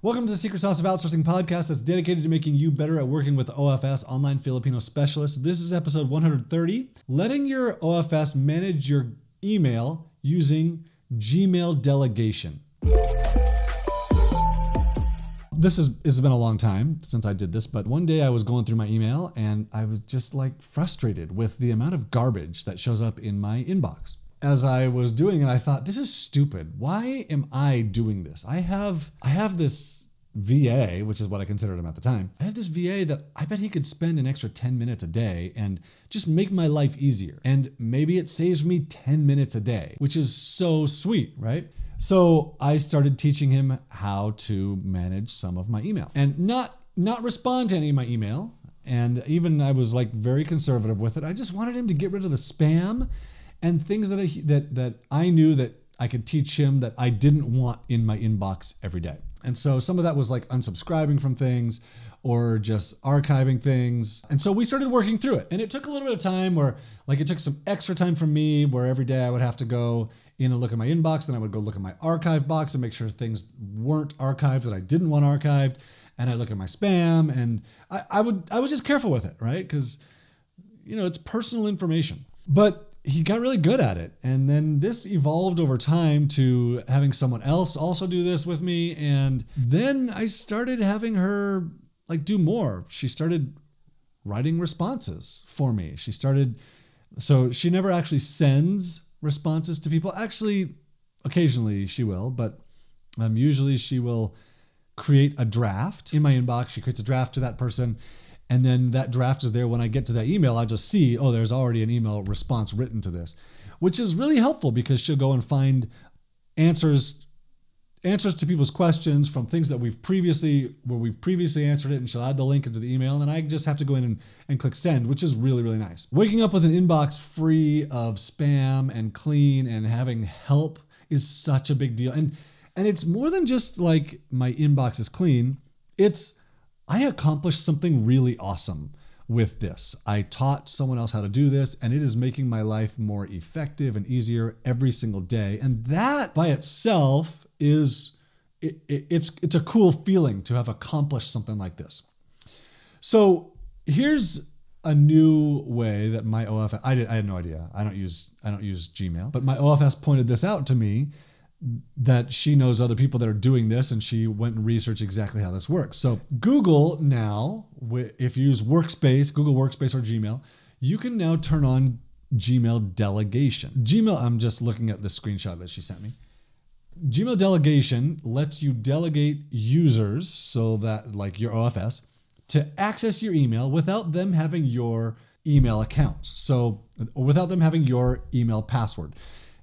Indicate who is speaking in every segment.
Speaker 1: Welcome to the Secret Sauce of Outsourcing podcast that's dedicated to making you better at working with OFS, online Filipino specialists. This is episode 130, letting your OFS manage your email using Gmail Delegation. This has been a long time since I did this, but one day I was going through my email and I was just like frustrated with the amount of garbage that shows up in my inbox. As I was doing it, I thought, this is stupid. Why am I doing this? I have this VA, which is what I considered him at the time. I have this VA that I bet he could spend an extra 10 minutes a day and just make my life easier. And maybe it saves me 10 minutes a day, which is so sweet, right? So I started teaching him how to manage some of my email and not respond to any of my email. And even I was like very conservative with it. I just wanted him to get rid of the spam and things that I knew that I could teach him that I didn't want in my inbox every day. And so some of that was like unsubscribing from things or just archiving things. And so we started working through it. And it took a little bit of time where like it took some extra time from me where every day I would have to go in and look at my inbox. Then I would go look at my archive box and make sure things weren't archived that I didn't want archived. And I look at my spam and I was just careful with it, right? Because, you know, it's personal information. But he got really good at it. And then this evolved over time to having someone else also do this with me. And then I started having her like do more. She started writing responses for me. So she never actually sends responses to people. Actually, occasionally she will, but usually she will create a draft in my inbox. She creates a draft to that person. And then that draft is there when I get to that email. I just see, oh, there's already an email response written to this, which is really helpful because she'll go and find answers to people's questions from things that we've previously answered it, and she'll add the link into the email, and I just have to go in and click send, which is really, really nice. Waking up with an inbox free of spam and clean and having help is such a big deal. And it's more than just like my inbox is clean. I accomplished something really awesome with this. I taught someone else how to do this, and it is making my life more effective and easier every single day. And that by itself it's a cool feeling to have accomplished something like this. So here's a new way that my OFS, I had no idea. I don't use Gmail, but my OFS pointed this out to me, that she knows other people that are doing this, and she went and researched exactly how this works. So Google now, if you use Workspace, Google Workspace or Gmail, you can now turn on Gmail Delegation. I'm just looking at the screenshot that she sent me. Gmail Delegation lets you delegate users, so that like your OFS, to access your email without them having your email account. So without them having your email password.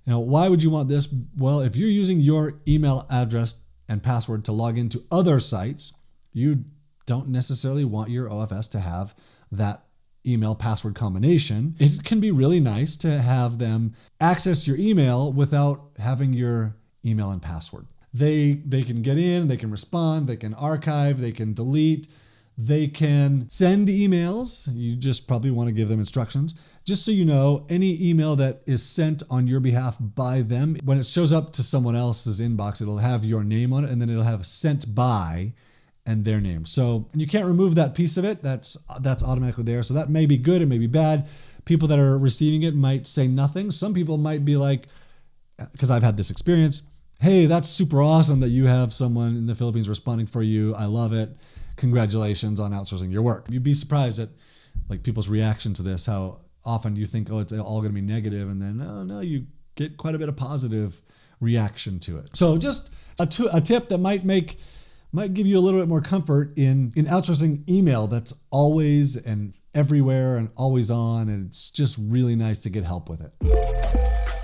Speaker 1: Now, why would you want this? Well, if you're using your email address and password to log into other sites, you don't necessarily want your OFS to have that email password combination. It can be really nice to have them access your email without having your email and password. They can get in, they can respond, they can archive, they can delete, they can send emails. You just probably want to give them instructions. Just so you know, any email that is sent on your behalf by them, when it shows up to someone else's inbox, it'll have your name on it, and then it'll have sent by and their name. So you can't remove that piece of it. That's automatically there. So that may be good, it may be bad. People that are receiving it might say nothing. Some people might be like, because I've had this experience, hey, that's super awesome that you have someone in the Philippines responding for you. I love it. Congratulations on outsourcing your work. You'd be surprised at like people's reaction to this, how often you think, oh, it's all going to be negative, and then, oh no, you get quite a bit of positive reaction to it. So just a tip that might give you a little bit more comfort in outsourcing email that's always and everywhere and always on, and it's just really nice to get help with it.